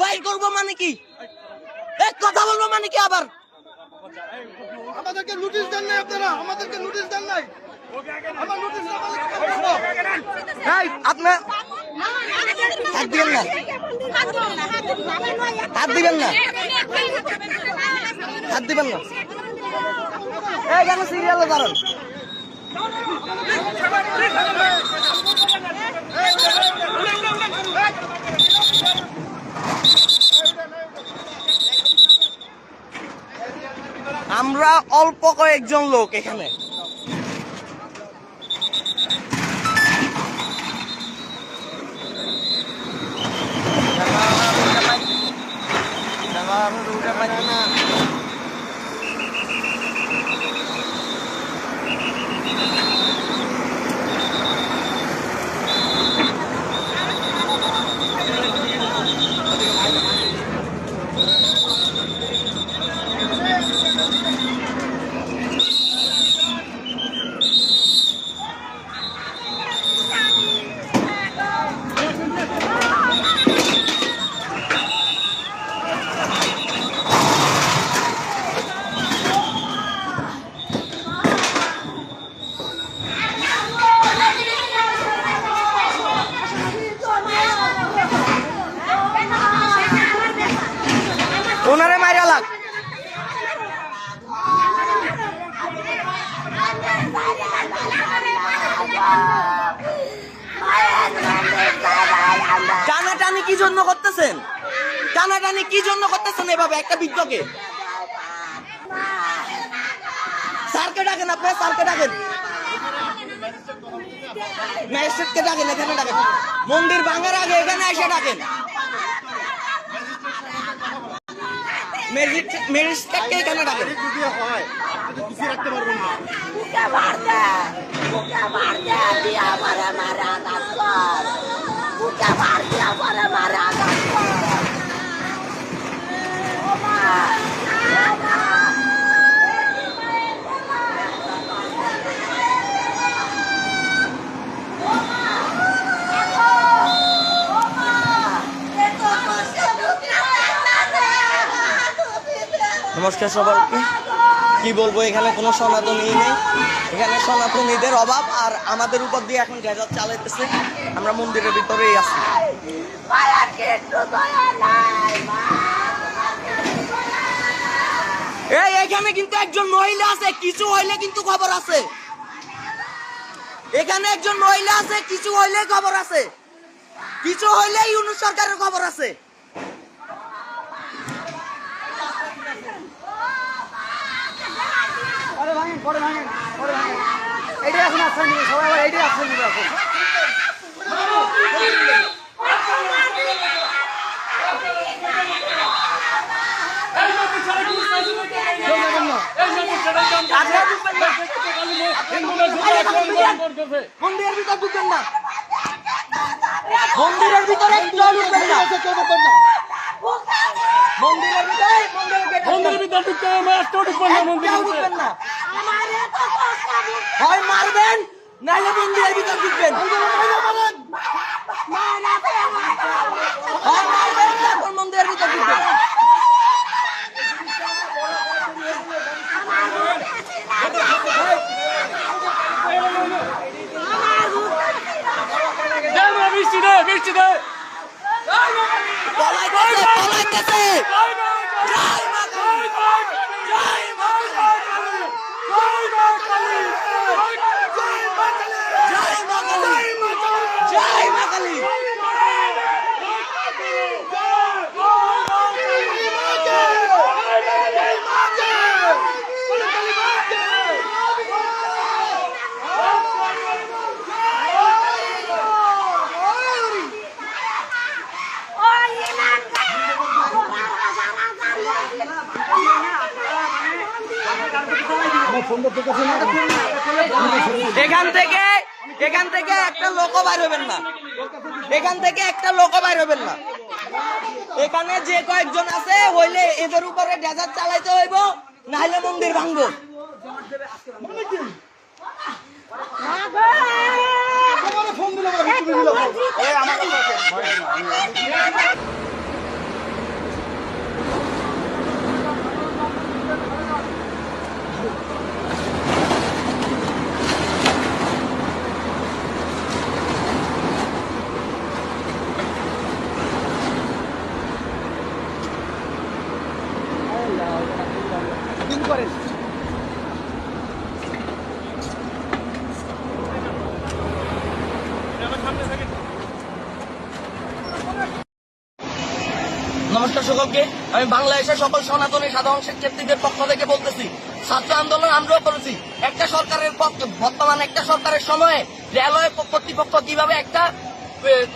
বাইর করবো মানে কি? এক কথা বলবো মানে কি? আবার আমাদেরকে নোটিশ দেন নাই আপনারা, আমাদেরকে নোটিশ দেন নাই। আমার নোটিশ না পেলে কি করব? এই আপনার হাত দিবেন না, হাত দিবেন না, হাত দিবেন না। এই কেন সিরিয়ালে দাঁড়ান? আমরা অল্প কয়েকজন লোক এখানে। ওনারে মাইরা লাগ। টানাটানি কি জন্য করতেছেন? টানাটানি কি জন্য করতেছেন এভাবে একটা বৃদ্ধকে? স্যারকে ডাকেন, আপনি স্যারকে ডাকেন, ম্যাজিস্ট্রেটকে ডাকেন, এখানে ডাকেন। মন্দির ভাঙার আগে এখানে এসে ডাকেন। ম্যাজিস্ট্রেটকে এখানে ডাকেন। নমস্কার সবাইকে। কি বলবো, এখানে কোনো সনাতনী নেই, এখানে সনাতনীদের অভাব। আর আমাদের উপর দিয়ে এখন গ্যাজার চালাইতেছে। আমরা মন্দিরের ভিতরেই আছি। এই এখানে কিন্তু একজন মহিলা আছে, কিছু হইলে কিন্তু খবর আছে। এখানে একজন মহিলা আছে, কিছু হইলে খবর আছে, কিছু হইলে ইউনূস সরকারের খবর আছে। মন্দিরের ভিতর ঢুকবেন না, মন্দিরের ভিতরে একটু ঢুকবেন না, মন্দিরের ভিতরে ঢুকতে ঢুকবেন না। হয় মারবেন নাহলে মন্দিরের ভিতর ঢুকবেন। হয় মারবেন তারপর মন্দিরের ভিতর ঢুকবেন। পলাইতেছে। জয় মা কালী, জয় মা কালী, জয় মা কালী, জয় মা কালী, জয় মা কালী, জয় মা কালী। এখান থেকে একটা লোকও বাইর হবেন না, এখান থেকে একটা লোকও বাইর হবেন না। এখানে যে কয়েকজন আছে হইলে এদের উপরে ডেজার্ট চালাইতে হইব, নাহলে মন্দির ভাঙবো। ফোন দিল নমস্কার সকলকে। আমি বাংলাদেশের সকল সনাতনী সাধারণ শিক্ষার্থীদের পক্ষ থেকে বলতেছি, ছাত্র আন্দোলন আমরাও করেছি। একটা সরকারের পক্ষে, বর্তমান একটা সরকারের সময়ে রেলওয়ে কর্তৃপক্ষ কিভাবে একটা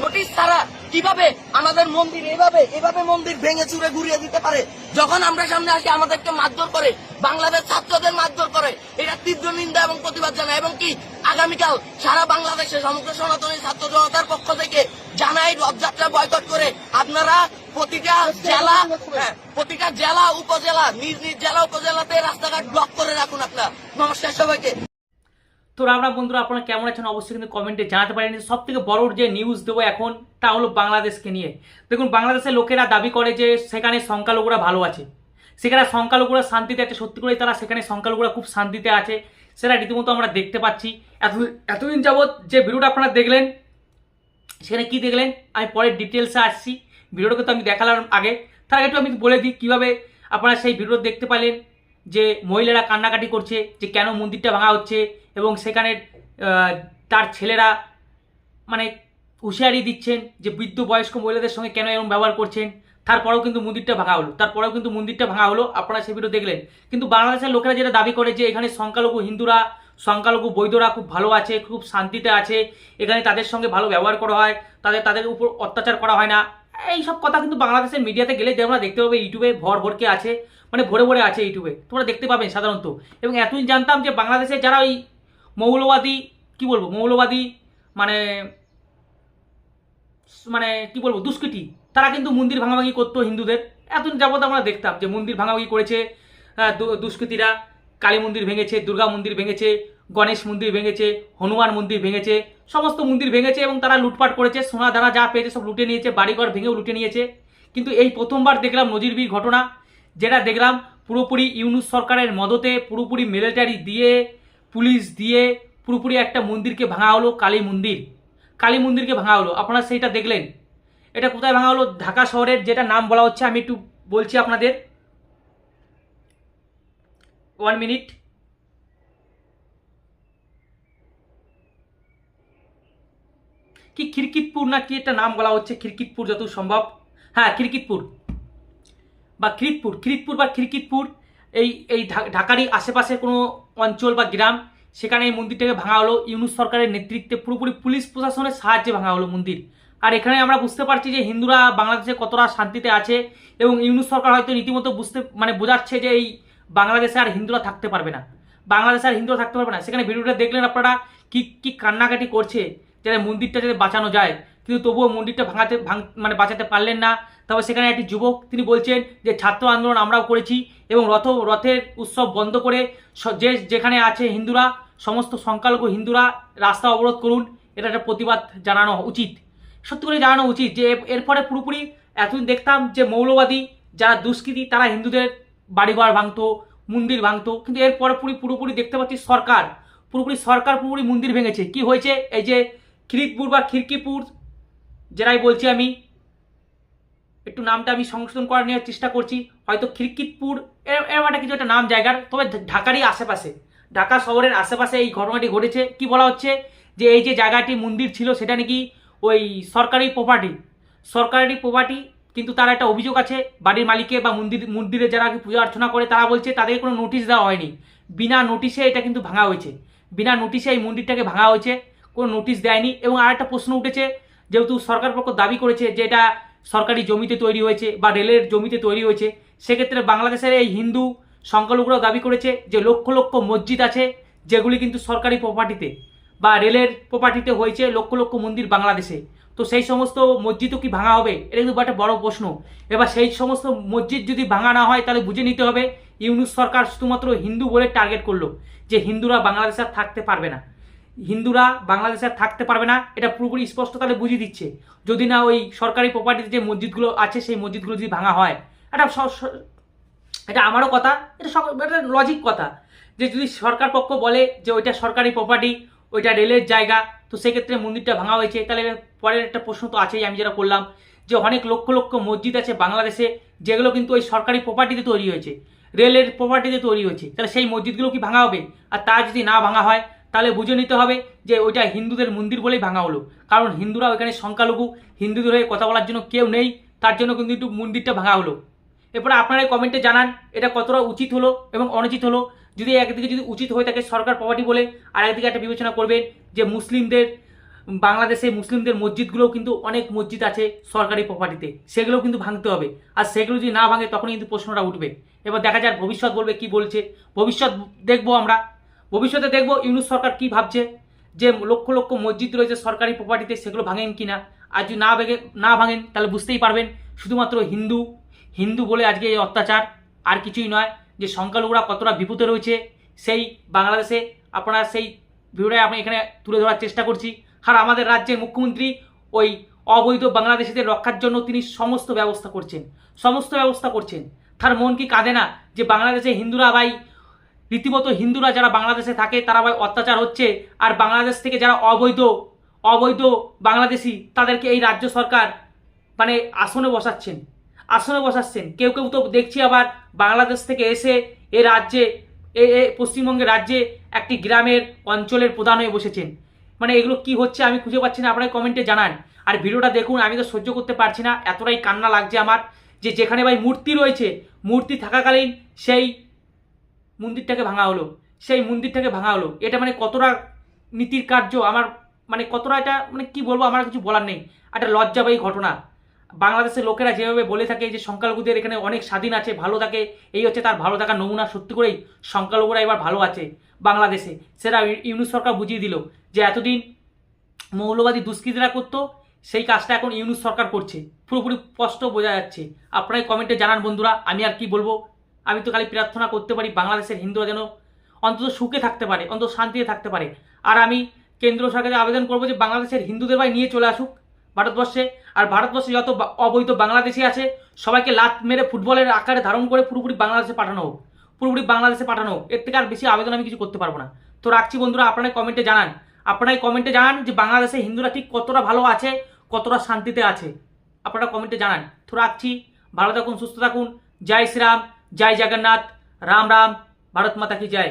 নোটিশ ছাড়া কিভাবে আমাদের মন্দির এভাবে মন্দির ভেঙে চুরে ঘুরিয়ে দিতে পারে। যখন আমরা সামনে আসি আমাদেরকে মারধর করে, বাংলাদেশ ছাত্রদের মারধর করে। এটা তীব্র নিন্দা এবং প্রতিবাদ জানায়, এবং কি আগামীকাল সারা বাংলাদেশে সমগ্র সনাতনী ছাত্র জনতার পক্ষ থেকে জানাই রথযাত্রা বয়কট করে আপনারা প্রতিটা জেলা উপজেলা নিজ নিজ জেলা উপজেলাতে রাস্তাঘাট ব্লক করে রাখুন আপনার। নমস্কার সবাইকে। তো আমরা বন্ধুরা, আপনারা কেমন আছেন অবশ্যই কিন্তু কমেন্টে জানাতে পারেন। সব থেকে বড় যে নিউজ দেবো এখন তা হলো বাংলাদেশকে নিয়ে। দেখুন, বাংলাদেশের লোকেরা দাবি করে যে সেখানে সংখ্যালঘুরা ভালো আছে, সেখানে সংখ্যালঘুরা শান্তিতে আছে। সত্যি করেই তারা সেখানে সংখ্যালঘুরা খুব শান্তিতে আছে, সেটা রীতিমতো আমরা দেখতে পাচ্ছি। এতদিন যাবৎ যে ভিডিওটা আপনারা দেখলেন, সেখানে কি দেখলেন আমি পরে ডিটেলসে আসছি। ভিডিওটাকে তো আমি দেখালাম আগে, তার আগে একটু আমি বলে দিই কীভাবে আপনারা সেই ভিডিও দেখতে পেলেন। যে মহিলারা কান্নাকাটি করছে যে কেন মন্দিরটা ভাঙা হচ্ছে, এবং সেখানে তার ছেলেরা মানে হুঁশিয়ারি দিচ্ছেন যে বৃদ্ধ বয়স্ক মহিলাদের সঙ্গে কেন এরকম ব্যবহার করছেন। তারপরেও কিন্তু মন্দিরটা ভাঙা হলো, আপনারা সেই ভিডিও দেখলেন। কিন্তু বাংলাদেশের লোকেরা যেটা দাবি করে যে এখানে সংখ্যালঘু হিন্দুরা, সংখ্যালঘু বৈধরা খুব ভালো আছে, খুব শান্তিতে আছে, এখানে তাদের সঙ্গে ভালো ব্যবহার করা হয়, তাদের উপর অত্যাচার করা হয় না। এই সব কথা কিন্তু বাংলাদেশের মিডিয়াতে গেলে তোমরা দেখতে পাবে, ইউটিউবে ভরকে আছে, মানে ভরে আছে ইউটিউবে, তোমরা দেখতে পাবেন সাধারণত। এবং এতদিন জানতাম যে বাংলাদেশে যারা ওই মৌলবাদী মানে কি বলবো দুষ্কৃতী, তারা কিন্তু মন্দির ভাঙাভাঙি করতো হিন্দুদের। এতদিন যাবত আমরা দেখতাম যে মন্দির ভাঙাভাঙি করেছে দুষ্কৃতীরা। কালী মন্দির ভেঙেছে, দুর্গা মন্দির ভেঙেছে, গণেশ মন্দির ভেঙেছে, হনুমান মন্দির ভেঙেছে, সমস্ত মন্দির ভেঙেছে, এবং তারা লুটপাট করেছে, সোনা দানা যা পেয়েছে সব লুটে নিয়েছে, বাড়িঘর ভেঙেও লুটে নিয়েছে। কিন্তু এই প্রথমবার দেখলাম নজিরবিহীন ঘটনা, যেটা দেখলাম পুরোপুরি ইউনূস সরকারের মদতে, পুরোপুরি মিলিটারি দিয়ে, পুলিশ দিয়ে পুরোপুরি একটা মন্দিরকে ভাঙা হলো, কালী মন্দিরকে ভাঙা হলো। আপনারা সেইটা দেখলেন। এটা কোথায় ভাঙা হলো? ঢাকা শহরের, যেটা নাম বলা হচ্ছে, আমি একটু বলছি আপনাদের, 1 মিনিট। কি খিরকিতপুর না কি একটা নাম বলা হচ্ছে, খিরকিতপুর যত সম্ভব, হ্যাঁ খিরকিতপুর বা খিরকিতপুর। এই ঢাকারই আশেপাশে কোনো অঞ্চল বা গ্রাম, সেখানে এই মন্দিরটাকে ভাঙা হলো ইউনূস সরকারের নেতৃত্বে, পুরোপুরি পুলিশ প্রশাসনের সাহায্যে ভাঙা হলো মন্দির। আর এখানে আমরা বুঝতে পারছি যে হিন্দুরা বাংলাদেশে কতটা শান্তিতে আছে, এবং ইউনূস সরকার হয়তো রীতিমতো বোঝাচ্ছে যে এই বাংলাদেশে আর হিন্দুরা থাকতে পারবে না, সেখানে ভিডিওটা দেখলেন আপনারা কি কান্নাকাটি করছে, যাতে মন্দিরটা যাতে বাঁচানো যায়, কিন্তু তবুও মন্দিরটা বাঁচাতে পারলেন না। তবে সেখানে একটি যুবক, তিনি বলছেন যে ছাত্র আন্দোলন আমরাও করেছি, এবং রথের উৎসব বন্ধ করে যেখানে আছে হিন্দুরা, সমস্ত সংখ্যালঘু হিন্দুরা রাস্তা অবরোধ করুন। এটা একটা প্রতিবাদ জানানো উচিত, সত্যি করে জানানো উচিত। যে এরপরে পুরোপুরি এতদিন দেখতাম যে মৌলবাদী যারা দুষ্কৃতী, তারা হিন্দুদের বাড়িঘর ভাঙতো, মন্দির ভাঙতো, কিন্তু এরপরে পুরোপুরি দেখতে পাচ্ছি সরকার পুরোপুরি মন্দির ভেঙেছে। কি হয়েছে? এই যে খিরকিপুর যেটাই বলছি আমি, একটু নামটা আমি সংশোধন করার নেওয়ার চেষ্টা করছি, হয়তো খিরকিতপুর এরকম একটা কিছু একটা নাম জায়গার, তবে ঢাকারই আশেপাশে, ঢাকা শহরের আশেপাশে এই ঘটনাটি ঘটেছে। কি বলা হচ্ছে যে এই যে জায়গাটি মন্দির ছিল সেটা নাকি ওই সরকারি প্রপার্টি, কিন্তু তার একটা অভিযোগ আছে বাড়ির মালিকে বা মন্দিরে যারা পূজা অর্চনা করে, তারা বলছে তাদের কোনো নোটিশ দেওয়া হয়নি, বিনা নোটিশে এটা কিন্তু ভাঙা হয়েছে, বিনা নোটিশে এই মন্দিরটাকে ভাঙা হয়েছে, কোনো নোটিশ দেয়নি। এবং আর একটা প্রশ্ন উঠেছে, যেহেতু সরকার পক্ষ দাবি করেছে যে এটা সরকারি জমিতে তৈরি হয়েছে বা রেলের জমিতে তৈরি হয়েছে, সেক্ষেত্রে বাংলাদেশের এই হিন্দু সংখ্যালঘুরাও দাবি করেছে যে লক্ষ লক্ষ মসজিদ আছে, যেগুলি কিন্তু সরকারি প্রপার্টিতে বা রেলের প্রপার্টিতে হয়েছে, লক্ষ লক্ষ মন্দির বাংলাদেশে। তো সেই সমস্ত মসজিদও কি ভাঙা হবে? এটা কিন্তু একটা বড় প্রশ্ন। এবার সেই সমস্ত মসজিদ যদি ভাঙা না হয়, তাহলে বুঝে নিতে হবে ইউনূস সরকার শুধুমাত্র হিন্দু বলে টার্গেট করলো, যে হিন্দুরা বাংলাদেশে থাকতে পারবে না, এটা পুরোপুরি স্পষ্ট তাহলে বুঝিয়ে দিচ্ছে। যদি না ওই সরকারি প্রপার্টিতে যে মসজিদগুলো আছে, সেই মসজিদগুলো যদি ভাঙা হয়, এটা আমারও কথা, এটা লজিক কথা, যে যদি সরকার পক্ষ বলে যে ওইটা সরকারি প্রপার্টি, ওইটা রেলের জায়গা, তো সেক্ষেত্রে মন্দিরটা ভাঙা হয়েছে, তাহলে পরের একটা প্রশ্ন তো আছেই, আমি যেটা করলাম, যে অনেক লক্ষ লক্ষ মসজিদ আছে বাংলাদেশে, যেগুলো কিন্তু ওই সরকারি প্রপার্টিতে তৈরি হয়েছে, রেলের প্রপার্টিতে তৈরি হয়েছে, তাহলে সেই মসজিদগুলো কি ভাঙা হবে? আর তা যদি না ভাঙা হয়, তাহলে বুঝে নিতে হবে যে ওইটা হিন্দুদের মন্দির বলেই ভাঙা হলো, কারণ হিন্দুরা ওইখানে সংখ্যালঘু, হিন্দুদের হয়ে কথা বলার জন্য কেউ নেই, তার জন্য কিন্তু মন্দিরটা ভাঙা হলো। এরপরে আপনারা কমেন্টে জানান এটা কতটা উচিত হলো এবং অনুচিত হলো। যদি একদিকে যদি উচিত হয়ে থাকে সরকার প্রপার্টি বলে, আর একদিকে একটা বিবেচনা করবেন যে বাংলাদেশে মুসলিমদের মসজিদগুলোও কিন্তু অনেক মসজিদ আছে সরকারি প্রপার্টিতে, সেগুলোও কিন্তু ভাঙতে হবে। আর সেগুলো যদি না ভাঙে তখন কিন্তু প্রশ্নটা উঠবে। এবার দেখা যাক ভবিষ্যৎ বলবে কি বলছে, ভবিষ্যৎ দেখবো আমরা, ভবিষ্যতে দেখবো ইউনূস সরকার কি ভাবছে, যে লক্ষ লক্ষ মসজিদ রয়েছে সরকারি প্রপার্টিতে সেগুলো ভাঙেন কিনা। আর যদি না ভাঙেন তাহলে বুঝতেই পারবেন শুধুমাত্র হিন্দু বলে আজকে এই অত্যাচার, আর কিছুই নয়। যে সংখ্যালঘুরা কতটা বিপদে রয়েছে সেই বাংলাদেশে আপনারা সেই ভিডিওটা আমি এখানে তুলে ধরার চেষ্টা করছি। আর আমাদের রাজ্যের মুখ্যমন্ত্রী ওই অবৈধ বাংলাদেশিদের রক্ষার জন্য তিনি সমস্ত ব্যবস্থা করছেন। তার মন কি কাঁদে না যে বাংলাদেশে হিন্দুরা ভাই রীতিমতো হিন্দুরা যারা বাংলাদেশে থাকে তারা ভাই অত্যাচার হচ্ছে, আর বাংলাদেশ থেকে যারা অবৈধ বাংলাদেশি তাদেরকে এই রাজ্য সরকার মানে আসনে বসাচ্ছেন। কেউ তো দেখছি আবার বাংলাদেশ থেকে এসে এ রাজ্যে পশ্চিমবঙ্গের রাজ্যে একটি গ্রামের অঞ্চলের প্রধান হয়ে বসেছেন। মানে এগুলো কি হচ্ছে আমি খুঁজে পাচ্ছি না, আপনারা কমেন্টে জানান। আর ভিডিওটা দেখুন, আমি তো সহ্য করতে পারছি না, এতটাই কান্না লাগছে আমার। যে যেখানে ভাই মূর্তি রয়েছে, মূর্তি থাকাকালীন সেই মন্দিরটাকে ভাঙা হলো। এটা মানে কতটা নীতির কার্য, আমার মানে কতটা এটা মানে কি বলবো, আমার কিছু বলার নেই। একটা লজ্জাবাহী ঘটনা। বাংলাদেশের লোকেরা যেভাবে বলে থাকে যে সংখ্যালঘুদের এখানে অনেক স্বাধীন আছে, ভালো থাকে, এই হচ্ছে তার ভালো থাকার নমুনা। সত্যি করেই সংখ্যালঘুরা এবার ভালো আছে বাংলাদেশে, সেটা ইউনূস সরকার বুঝিয়ে দিল। যে এতদিন মৌলবাদী দুষ্কৃতীরা করতো সেই কাজটা এখন ইউনূস সরকার করছে, পুরোপুরি স্পষ্ট বোঝা যাচ্ছে। আপনারাই কমেন্টে জানান বন্ধুরা, আমি আর কি বলবো। আমি তো খালি প্রার্থনা করতে পারি বাংলাদেশের হিন্দুরা যেন অন্তত সুখে থাকতে পারে, অন্তত শান্তিতে থাকতে পারে। আর আমি কেন্দ্র সরকারকে আবেদন করবো যে বাংলাদেশের হিন্দুদের ভাই নিয়ে চলে আসুক ভারতবর্ষে। আর ভারতবর্ষে যত অবৈধ বাংলাদেশি আছে সবাইকে লাত মেরে ফুটবলের আকারে ধারণ করে পুরোপুরি বাংলাদেশে পাঠানো হোক। এর থেকে আর বেশি আবেদন আমি কিছু করতে পারবো না। তো রাখছি বন্ধুরা, আপনারাই কমেন্টে জানান যে বাংলাদেশে হিন্দুরা ঠিক কতটা ভালো আছে, কতটা শান্তিতে আছে, আপনারা কমেন্টে জানান। তো রাখছি, ভালো থাকুন, সুস্থ থাকুন। জয় শ্রীরাম, জয় জগন্নাথ, রাম রাম, ভারত মাতা কি জয়।